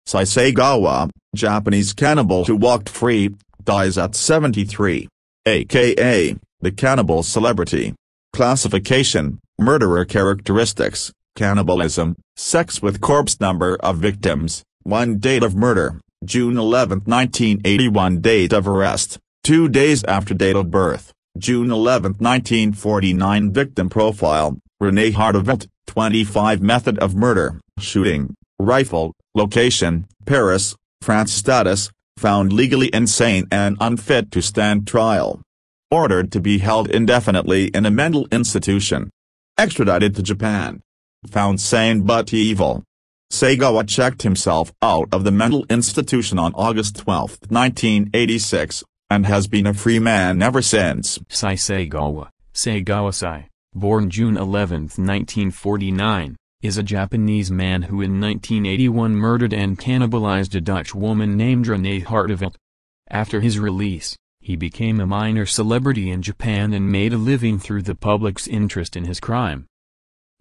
Issei Sagawa, Japanese cannibal who walked free, dies at 73. AKA, the cannibal celebrity. Classification, murderer characteristics, cannibalism, sex with corpse. Number of victims, 1 date of murder, June 11, 1981 date of arrest, 2 days after date of birth, June 11, 1949 victim profile, Renée Hartevelt, 25 method of murder, shooting, rifle, location, Paris, France. Status, found legally insane and unfit to stand trial. Ordered to be held indefinitely in a mental institution. Extradited to Japan. Found sane but evil. Sagawa checked himself out of the mental institution on August 12, 1986, and has been a free man ever since. Issei Sagawa, Sagawa Issei, born June 11, 1949, is a Japanese man who in 1981 murdered and cannibalized a Dutch woman named Renée Hartevelt. After his release, he became a minor celebrity in Japan and made a living through the public's interest in his crime.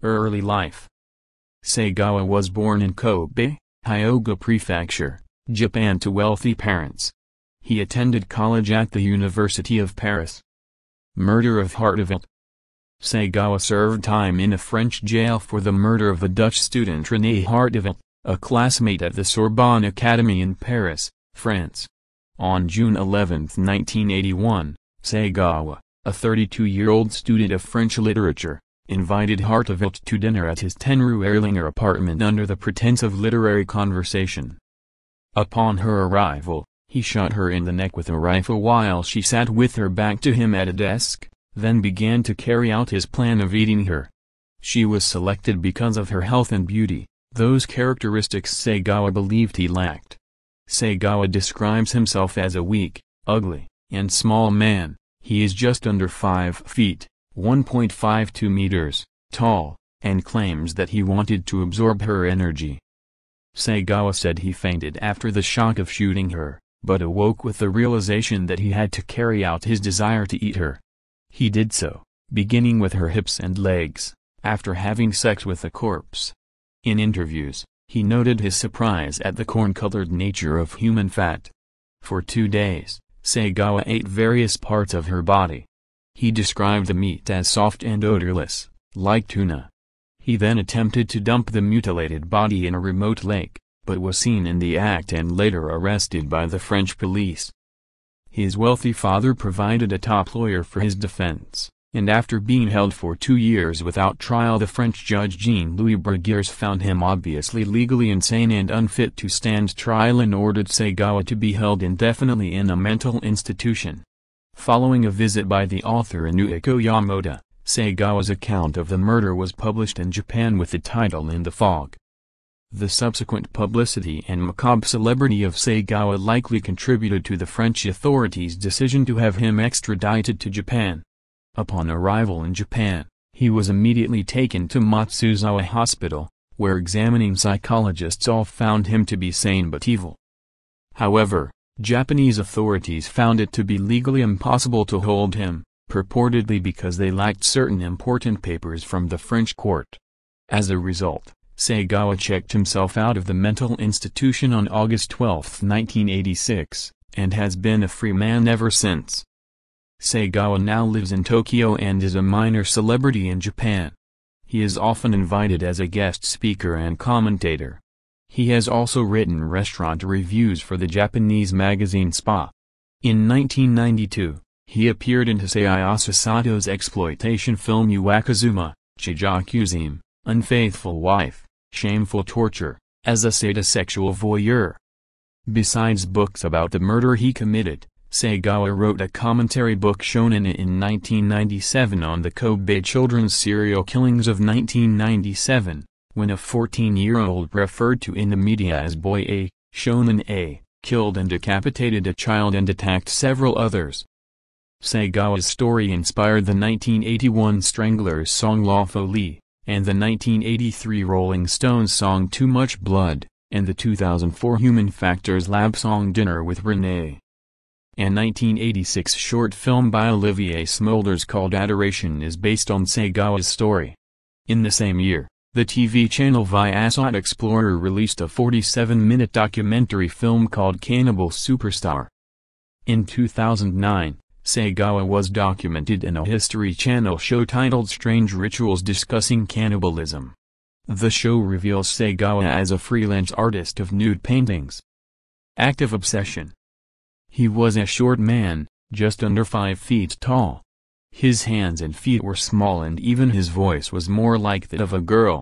Early life. Sagawa was born in Kobe, Hyōgo Prefecture, Japan to wealthy parents. He attended college at the University of Paris. Murder of Hartevelt. Sagawa served time in a French jail for the murder of a Dutch student Renée Hartevelt, a classmate at the Sorbonne Academy in Paris, France. On June 11, 1981, Sagawa, a 32-year-old student of French literature, invited Hartevelt to dinner at his 10 Rue Erlinger apartment under the pretense of literary conversation. Upon her arrival, he shot her in the neck with a rifle while she sat with her back to him at a desk, then began to carry out his plan of eating her. She was selected because of her health and beauty, those characteristics Sagawa believed he lacked. Sagawa describes himself as a weak, ugly, and small man. He is just under 5 feet, 1.52 meters, tall, and claims that he wanted to absorb her energy. Sagawa said he fainted after the shock of shooting her, but awoke with the realization that he had to carry out his desire to eat her. He did so, beginning with her hips and legs, after having sex with the corpse. In interviews, he noted his surprise at the corn-colored nature of human fat. For 2 days, Sagawa ate various parts of her body. He described the meat as soft and odorless, like tuna. He then attempted to dump the mutilated body in a remote lake, but was seen in the act and later arrested by the French police. His wealthy father provided a top lawyer for his defense, and after being held for 2 years without trial, the French judge Jean-Louis Bruguière found him obviously legally insane and unfit to stand trial and ordered Sagawa to be held indefinitely in a mental institution. Following a visit by the author Inuiko Yamada, Sagawa's account of the murder was published in Japan with the title In the Fog. The subsequent publicity and macabre celebrity of Sagawa likely contributed to the French authorities' decision to have him extradited to Japan. Upon arrival in Japan, he was immediately taken to Matsuzawa Hospital, where examining psychologists all found him to be sane but evil. However, Japanese authorities found it to be legally impossible to hold him, purportedly because they lacked certain important papers from the French court. As a result, Sagawa checked himself out of the mental institution on August 12, 1986, and has been a free man ever since. Sagawa now lives in Tokyo and is a minor celebrity in Japan. He is often invited as a guest speaker and commentator. He has also written restaurant reviews for the Japanese magazine Spa. In 1992, he appeared in Hisayasa Sato's exploitation film Uwakazuma, Chijakuzime, Unfaithful Wife, Shameful Torture, as a sadisexual voyeur. Besides books about the murder he committed, Sagawa wrote a commentary book Shonen in 1997 on the Kobe children's serial killings of 1997, when a 14-year-old referred to in the media as Boy A, Shonen A, killed and decapitated a child and attacked several others. Sagawa's story inspired the 1981 Stranglers song La Folie, and the 1983 Rolling Stones song Too Much Blood, and the 2004 Human Factors Lab song Dinner with Renee. An 1986 short film by Olivier Smolders called Adoration is based on Sagawa's story. In the same year, The TV channel Viasat Explorer released a 47-minute documentary film called Cannibal Superstar. In 2009, Sagawa was documented in a History Channel show titled Strange Rituals discussing cannibalism. The show reveals Sagawa as a freelance artist of nude paintings. Active obsession. He was a short man, just under 5 feet tall. His hands and feet were small and even his voice was more like that of a girl.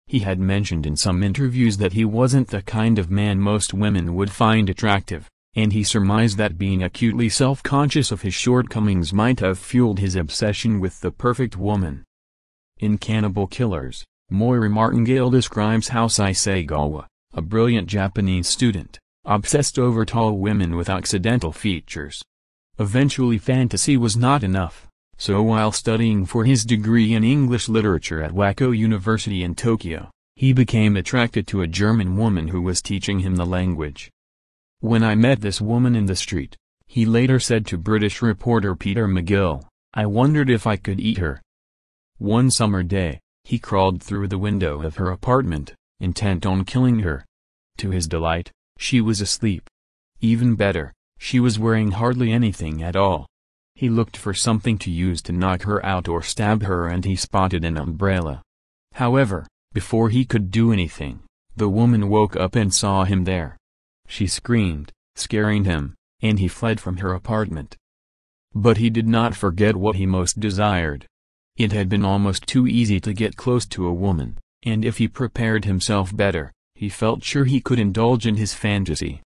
He had mentioned in some interviews that he wasn't the kind of man most women would find attractive, and he surmised that being acutely self-conscious of his shortcomings might have fueled his obsession with the perfect woman. In Cannibal Killers, Moira Martingale describes how Issei Sagawa, a brilliant Japanese student, obsessed over tall women with occidental features. Eventually fantasy was not enough, so while studying for his degree in English literature at Wako University in Tokyo, he became attracted to a German woman who was teaching him the language. "When I met this woman in the street," he later said to British reporter Peter McGill, "I wondered if I could eat her." One summer day, he crawled through the window of her apartment, intent on killing her. To his delight, she was asleep. Even better, she was wearing hardly anything at all. He looked for something to use to knock her out or stab her and he spotted an umbrella. However, before he could do anything, the woman woke up and saw him there. She screamed, scaring him, and he fled from her apartment. But he did not forget what he most desired. It had been almost too easy to get close to a woman, and if he prepared himself better, he felt sure he could indulge in his fantasy.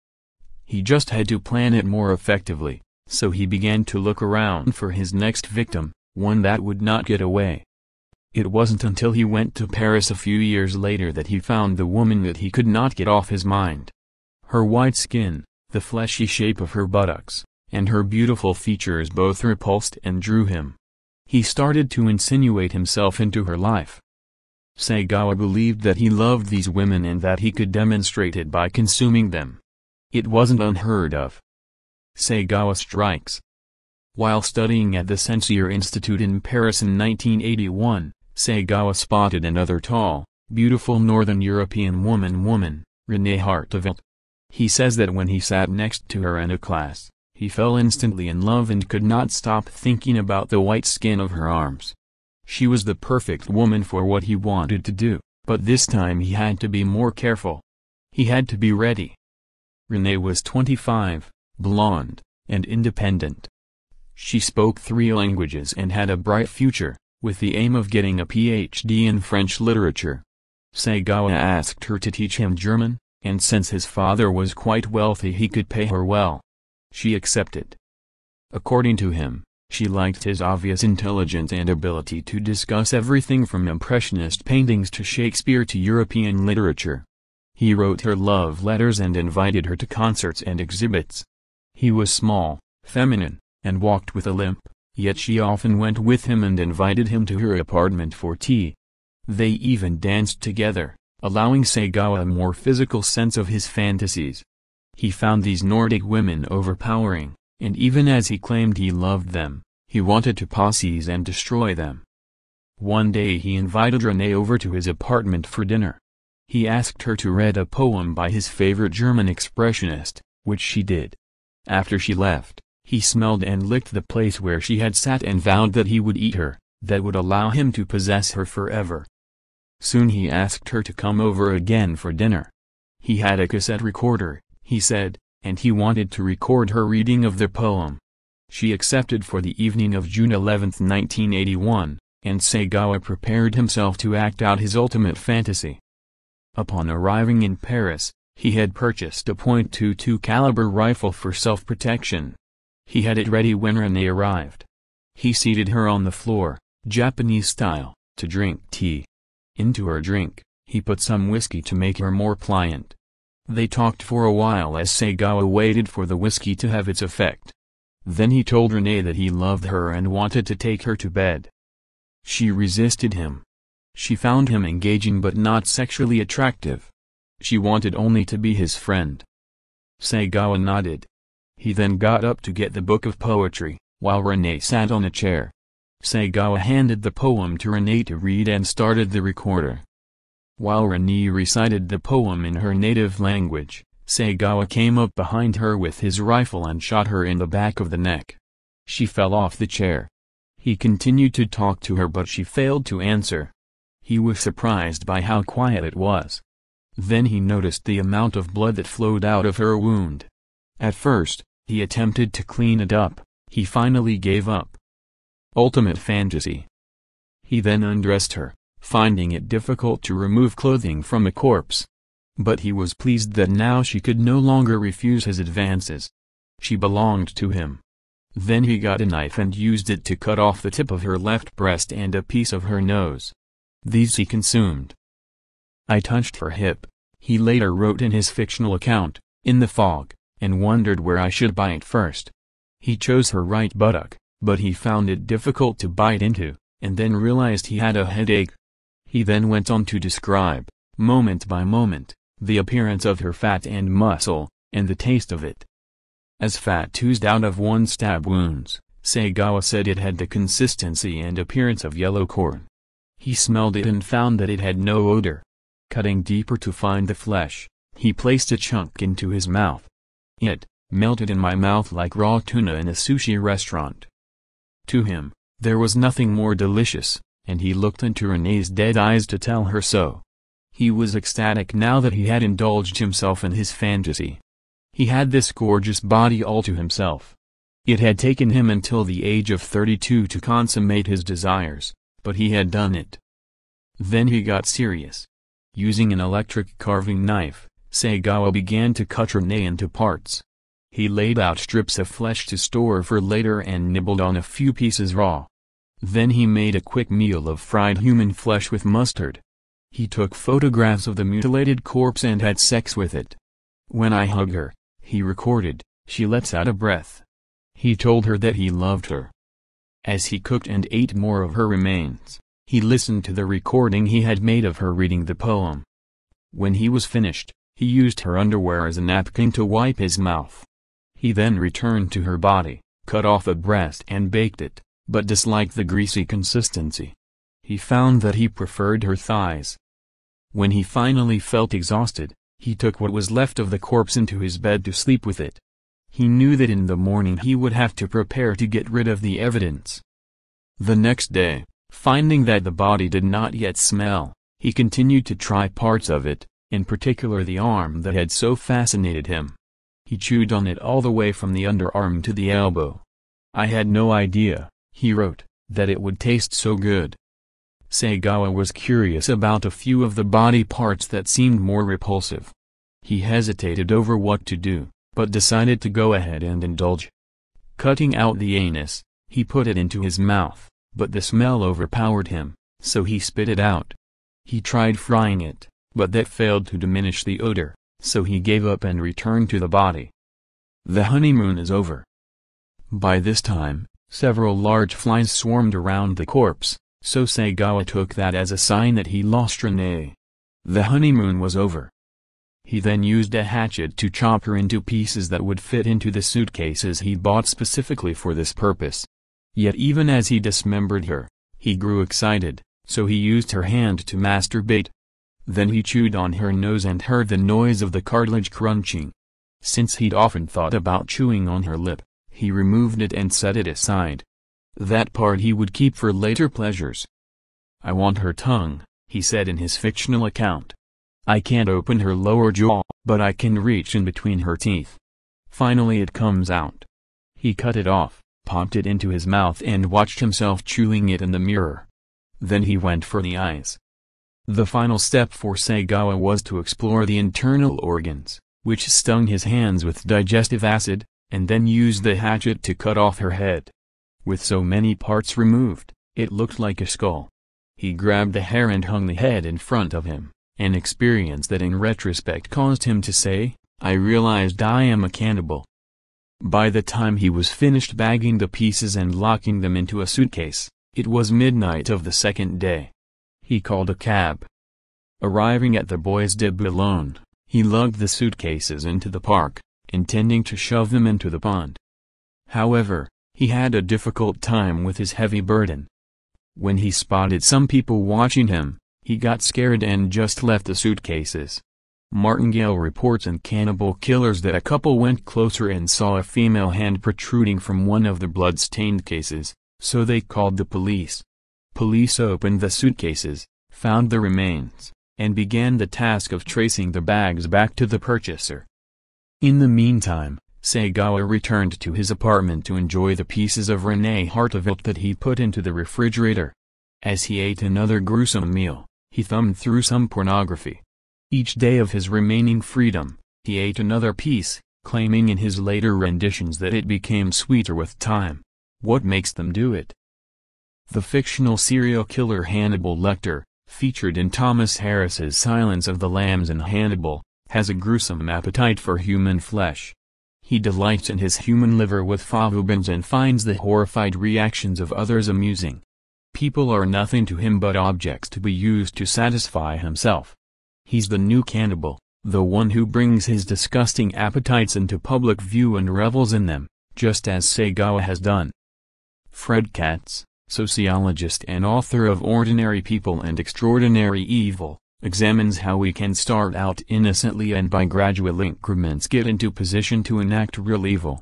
He just had to plan it more effectively, so he began to look around for his next victim, one that would not get away. It wasn't until he went to Paris a few years later that he found the woman that he could not get off his mind. Her white skin, the fleshy shape of her buttocks, and her beautiful features both repulsed and drew him. He started to insinuate himself into her life. Sagawa believed that he loved these women and that he could demonstrate it by consuming them. It wasn't unheard of. Sagawa strikes. While studying at the Sensier Institute in Paris in 1981, Sagawa spotted another tall, beautiful Northern European woman, Renée Hartevelt. He says that when he sat next to her in a class, he fell instantly in love and could not stop thinking about the white skin of her arms. She was the perfect woman for what he wanted to do, but this time he had to be more careful. He had to be ready. Renée was 25, blonde, and independent. She spoke 3 languages and had a bright future, with the aim of getting a PhD in French literature. Sagawa asked her to teach him German, and since his father was quite wealthy he could pay her well. She accepted. According to him, she liked his obvious intelligence and ability to discuss everything from Impressionist paintings to Shakespeare to European literature. He wrote her love letters and invited her to concerts and exhibits. He was small, feminine, and walked with a limp, yet she often went with him and invited him to her apartment for tea. They even danced together, allowing Sagawa a more physical sense of his fantasies. He found these Nordic women overpowering, and even as he claimed he loved them, he wanted to possess and destroy them. One day he invited Renée over to his apartment for dinner. He asked her to read a poem by his favorite German expressionist, which she did. After she left, he smelled and licked the place where she had sat and vowed that he would eat her, that would allow him to possess her forever. Soon he asked her to come over again for dinner. He had a cassette recorder, he said, and he wanted to record her reading of the poem. She accepted for the evening of June 11, 1981, and Sagawa prepared himself to act out his ultimate fantasy. Upon arriving in Paris, he had purchased a .22 caliber rifle for self-protection. He had it ready when Renée arrived. He seated her on the floor, Japanese style, to drink tea. Into her drink, he put some whiskey to make her more pliant. They talked for a while as Sagawa waited for the whiskey to have its effect. Then he told Renée that he loved her and wanted to take her to bed. She resisted him. She found him engaging but not sexually attractive. She wanted only to be his friend. Sagawa nodded. He then got up to get the book of poetry, while Renée sat on a chair. Sagawa handed the poem to Renée to read and started the recorder. While Renée recited the poem in her native language, Sagawa came up behind her with his rifle and shot her in the back of the neck. She fell off the chair. He continued to talk to her but she failed to answer. He was surprised by how quiet it was. Then he noticed the amount of blood that flowed out of her wound. At first, he attempted to clean it up. He finally gave up. Ultimate fantasy. He then undressed her, finding it difficult to remove clothing from a corpse. But he was pleased that now she could no longer refuse his advances. She belonged to him. Then he got a knife and used it to cut off the tip of her left breast and a piece of her nose. These he consumed. I touched her hip, he later wrote in his fictional account, in the fog, and wondered where I should bite first. He chose her right buttock, but he found it difficult to bite into, and then realized he had a headache. He then went on to describe, moment by moment, the appearance of her fat and muscle, and the taste of it. As fat oozed out of one stab wounds, Sagawa said it had the consistency and appearance of yellow corn. He smelled it and found that it had no odor. Cutting deeper to find the flesh, he placed a chunk into his mouth. It melted in my mouth like raw tuna in a sushi restaurant. To him, there was nothing more delicious, and he looked into Renée's dead eyes to tell her so. He was ecstatic now that he had indulged himself in his fantasy. He had this gorgeous body all to himself. It had taken him until the age of 32 to consummate his desires, but he had done it. Then he got serious. Using an electric carving knife, Sagawa began to cut Renée into parts. He laid out strips of flesh to store for later and nibbled on a few pieces raw. Then he made a quick meal of fried human flesh with mustard. He took photographs of the mutilated corpse and had sex with it. When I hug her, he recorded, she lets out a breath. He told her that he loved her. As he cooked and ate more of her remains, he listened to the recording he had made of her reading the poem. When he was finished, he used her underwear as a napkin to wipe his mouth. He then returned to her body, cut off a breast and baked it, but disliked the greasy consistency. He found that he preferred her thighs. When he finally felt exhausted, he took what was left of the corpse into his bed to sleep with it. He knew that in the morning he would have to prepare to get rid of the evidence. The next day, finding that the body did not yet smell, he continued to try parts of it, in particular the arm that had so fascinated him. He chewed on it all the way from the underarm to the elbow. I had no idea, he wrote, that it would taste so good. Sagawa was curious about a few of the body parts that seemed more repulsive. He hesitated over what to do, but decided to go ahead and indulge. Cutting out the anus, he put it into his mouth, but the smell overpowered him, so he spit it out. He tried frying it, but that failed to diminish the odor, so he gave up and returned to the body. The honeymoon is over. By this time, several large flies swarmed around the corpse, so Sagawa took that as a sign that he lost Renée. The honeymoon was over. He then used a hatchet to chop her into pieces that would fit into the suitcases he bought specifically for this purpose. Yet even as he dismembered her, he grew excited, so he used her hand to masturbate. Then he chewed on her nose and heard the noise of the cartilage crunching. Since he'd often thought about chewing on her lip, he removed it and set it aside. That part he would keep for later pleasures. I want her tongue, he said in his fictional account. I can't open her lower jaw, but I can reach in between her teeth. Finally it comes out. He cut it off, popped it into his mouth and watched himself chewing it in the mirror. Then he went for the eyes. The final step for Sagawa was to explore the internal organs, which stung his hands with digestive acid, and then used the hatchet to cut off her head. With so many parts removed, it looked like a skull. He grabbed the hair and hung the head in front of him, an experience that in retrospect caused him to say, I realized I am a cannibal. By the time he was finished bagging the pieces and locking them into a suitcase, it was midnight of the second day. He called a cab. Arriving at the boys' debut alone, he lugged the suitcases into the park, intending to shove them into the pond. However, he had a difficult time with his heavy burden. When he spotted some people watching him, He got scared and just left the suitcases. Martingale reports in Cannibal Killers that a couple went closer and saw a female hand protruding from one of the blood-stained cases, so they called the police. Police opened the suitcases, found the remains, and began the task of tracing the bags back to the purchaser. In the meantime, Sagawa returned to his apartment to enjoy the pieces of Renée Hartevelt that he put into the refrigerator. As he ate another gruesome meal, he thumbed through some pornography. Each day of his remaining freedom, he ate another piece, claiming in his later renditions that it became sweeter with time. What makes them do it? The fictional serial killer Hannibal Lecter, featured in Thomas Harris's Silence of the Lambs and Hannibal, has a gruesome appetite for human flesh. He delights in his human liver with favubins and finds the horrified reactions of others amusing. People are nothing to him but objects to be used to satisfy himself. He's the new cannibal, the one who brings his disgusting appetites into public view and revels in them, just as Sagawa has done. Fred Katz, sociologist and author of Ordinary People and Extraordinary Evil, examines how we can start out innocently and by gradual increments get into position to enact real evil.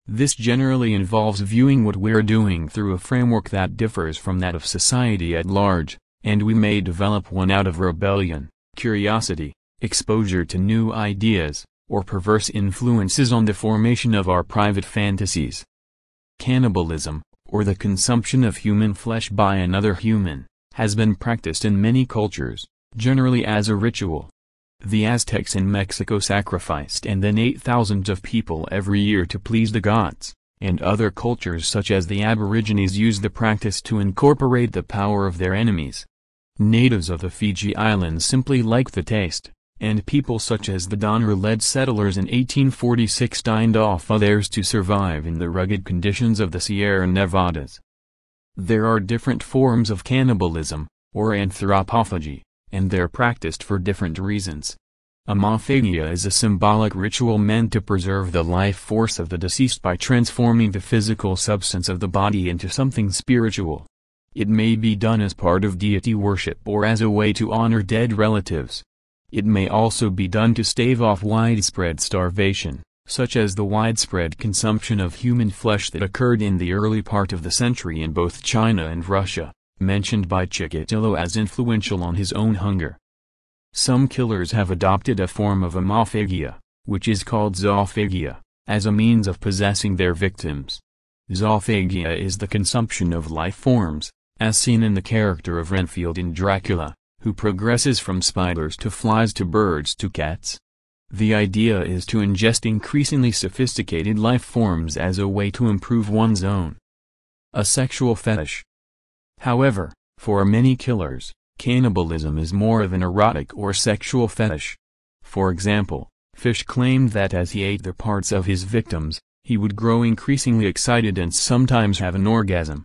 This generally involves viewing what we're doing through a framework that differs from that of society at large, and we may develop one out of rebellion, curiosity, exposure to new ideas, or perverse influences on the formation of our private fantasies. Cannibalism, or the consumption of human flesh by another human, has been practiced in many cultures, generally as a ritual. The Aztecs in Mexico sacrificed and then ate thousands of people every year to please the gods, and other cultures such as the Aborigines use the practice to incorporate the power of their enemies. Natives of the Fiji Islands simply like the taste, and people such as the Donner-led settlers in 1846 dined off others to survive in the rugged conditions of the Sierra Nevadas. There are different forms of cannibalism, or anthropophagy, and they're practiced for different reasons. Amalphagia is a symbolic ritual meant to preserve the life force of the deceased by transforming the physical substance of the body into something spiritual. It may be done as part of deity worship or as a way to honor dead relatives. It may also be done to stave off widespread starvation, such as the widespread consumption of human flesh that occurred in the early part of the century in both China and Russia, mentioned by Chikatilo as influential on his own hunger. Some killers have adopted a form of amalphagia, which is called zoophagia, as a means of possessing their victims. Zoophagia is the consumption of life forms, as seen in the character of Renfield in Dracula, who progresses from spiders to flies to birds to cats. The idea is to ingest increasingly sophisticated life forms as a way to improve one's own. A sexual fetish. However, for many killers, cannibalism is more of an erotic or sexual fetish. For example, Fish claimed that as he ate the parts of his victims, he would grow increasingly excited and sometimes have an orgasm.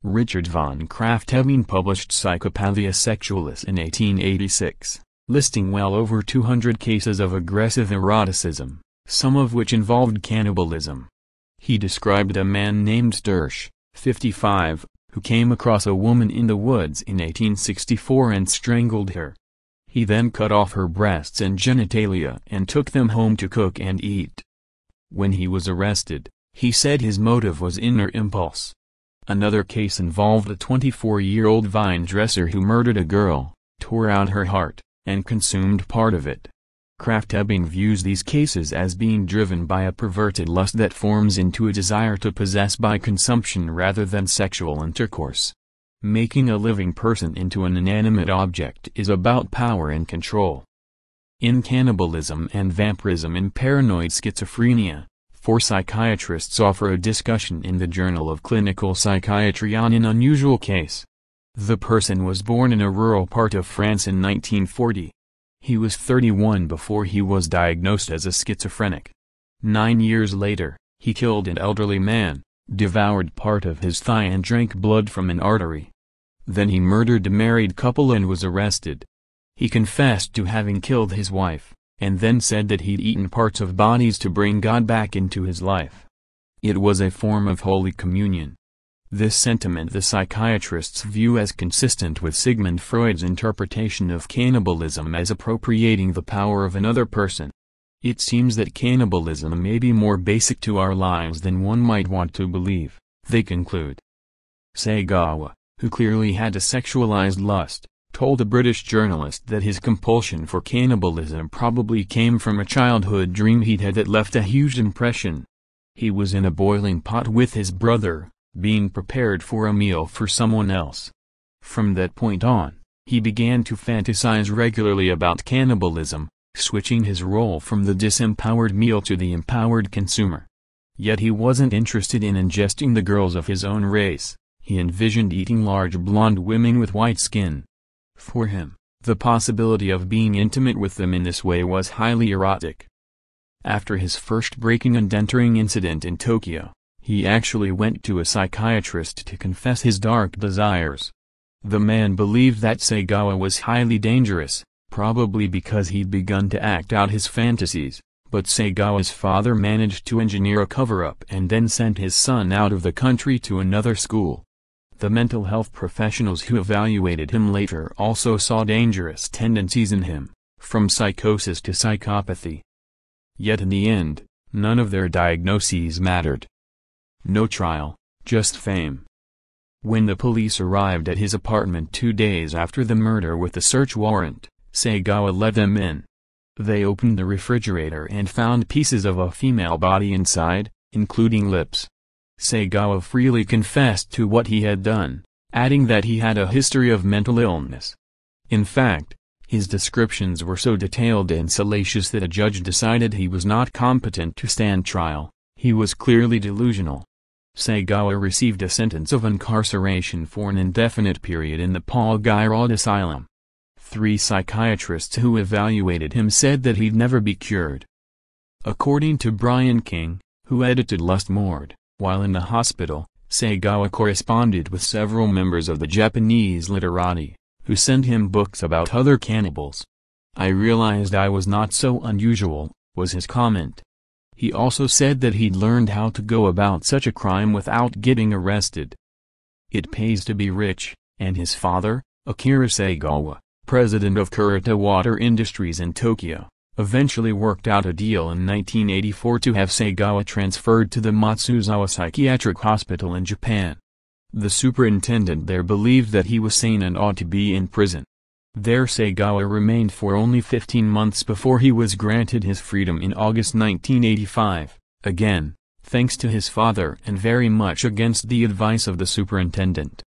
Richard von Krafft-Ebing published Psychopathia Sexualis in 1886, listing well over 200 cases of aggressive eroticism, some of which involved cannibalism. He described a man named Stursch, 55, who came across a woman in the woods in 1864 and strangled her. He then cut off her breasts and genitalia and took them home to cook and eat. When he was arrested, he said his motive was inner impulse. Another case involved a 24-year-old vine dresser who murdered a girl, tore out her heart, and consumed part of it. Krafft-Ebing views these cases as being driven by a perverted lust that forms into a desire to possess by consumption rather than sexual intercourse. Making a living person into an inanimate object is about power and control. In Cannibalism and Vampirism in Paranoid Schizophrenia, 4 psychiatrists offer a discussion in the Journal of Clinical Psychiatry on an unusual case. The person was born in a rural part of France in 1940. He was 31 before he was diagnosed as a schizophrenic. 9 years later, he killed an elderly man, devoured part of his thigh and drank blood from an artery. Then he murdered a married couple and was arrested. He confessed to having killed his wife, and then said that he'd eaten parts of bodies to bring God back into his life. It was a form of Holy Communion. This sentiment the psychiatrists view as consistent with Sigmund Freud's interpretation of cannibalism as appropriating the power of another person. It seems that cannibalism may be more basic to our lives than one might want to believe, they conclude. Sagawa, who clearly had a sexualized lust, told a British journalist that his compulsion for cannibalism probably came from a childhood dream he'd had that left a huge impression. He was in a boiling pot with his brother, being prepared for a meal for someone else. From that point on, he began to fantasize regularly about cannibalism, switching his role from the disempowered meal to the empowered consumer. Yet he wasn't interested in ingesting the girls of his own race, he envisioned eating large blonde women with white skin. For him, the possibility of being intimate with them in this way was highly erotic. After his first breaking and entering incident in Tokyo, he actually went to a psychiatrist to confess his dark desires. The man believed that Sagawa was highly dangerous, probably because he'd begun to act out his fantasies, but Sagawa's father managed to engineer a cover-up and then sent his son out of the country to another school. The mental health professionals who evaluated him later also saw dangerous tendencies in him, from psychosis to psychopathy. Yet in the end, none of their diagnoses mattered. No trial, just fame. When the police arrived at his apartment 2 days after the murder with a search warrant, Sagawa let them in. They opened the refrigerator and found pieces of a female body inside, including lips. Sagawa freely confessed to what he had done, adding that he had a history of mental illness. In fact, his descriptions were so detailed and salacious that a judge decided he was not competent to stand trial. He was clearly delusional. Sagawa received a sentence of incarceration for an indefinite period in the Paul Giraud Asylum. 3 psychiatrists who evaluated him said that he'd never be cured. According to Brian King, who edited Lust Mord, while in the hospital, Sagawa corresponded with several members of the Japanese literati, who sent him books about other cannibals. "I realized I was not so unusual," was his comment. He also said that he'd learned how to go about such a crime without getting arrested. It pays to be rich, and his father, Akira Sagawa, president of Kurita Water Industries in Tokyo, eventually worked out a deal in 1984 to have Sagawa transferred to the Matsuzawa Psychiatric Hospital in Japan. The superintendent there believed that he was sane and ought to be in prison. There Sagawa remained for only 15 months before he was granted his freedom in August 1985, again, thanks to his father and very much against the advice of the superintendent.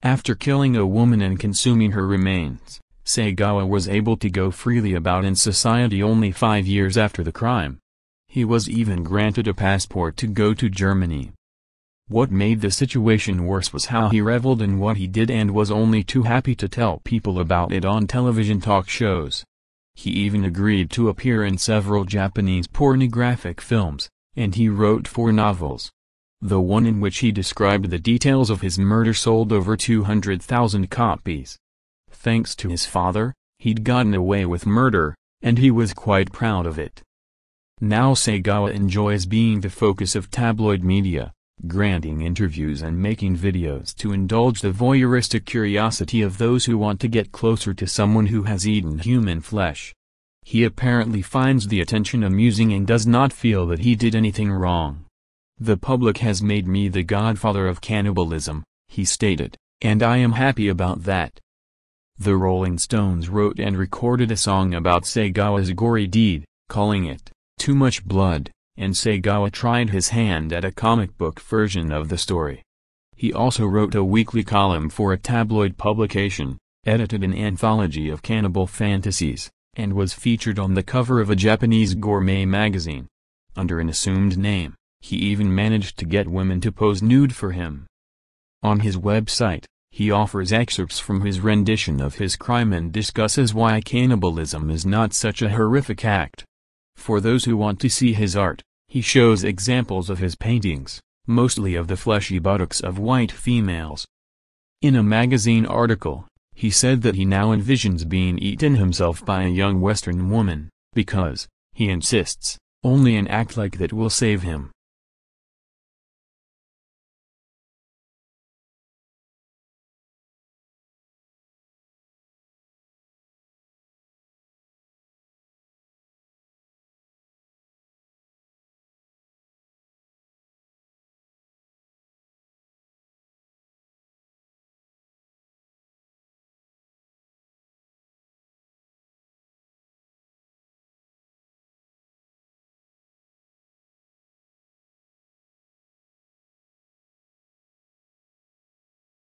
After killing a woman and consuming her remains, Sagawa was able to go freely about in society only 5 years after the crime. He was even granted a passport to go to Germany. What made the situation worse was how he reveled in what he did and was only too happy to tell people about it on television talk shows. He even agreed to appear in several Japanese pornographic films, and he wrote 4 novels. The one in which he described the details of his murder sold over 200,000 copies. Thanks to his father, he'd gotten away with murder, and he was quite proud of it. Now Sagawa enjoys being the focus of tabloid media, granting interviews and making videos to indulge the voyeuristic curiosity of those who want to get closer to someone who has eaten human flesh. He apparently finds the attention amusing and does not feel that he did anything wrong. "The public has made me the godfather of cannibalism," he stated, "and I am happy about that." The Rolling Stones wrote and recorded a song about Sagawa's gory deed, calling it, "Too Much Blood," and Sagawa tried his hand at a comic book version of the story. He also wrote a weekly column for a tabloid publication, edited an anthology of cannibal fantasies, and was featured on the cover of a Japanese gourmet magazine. Under an assumed name, he even managed to get women to pose nude for him. On his website, he offers excerpts from his rendition of his crime and discusses why cannibalism is not such a horrific act. For those who want to see his art, he shows examples of his paintings, mostly of the fleshy buttocks of white females. In a magazine article, he said that he now envisions being eaten himself by a young Western woman, because, he insists, only an act like that will save him.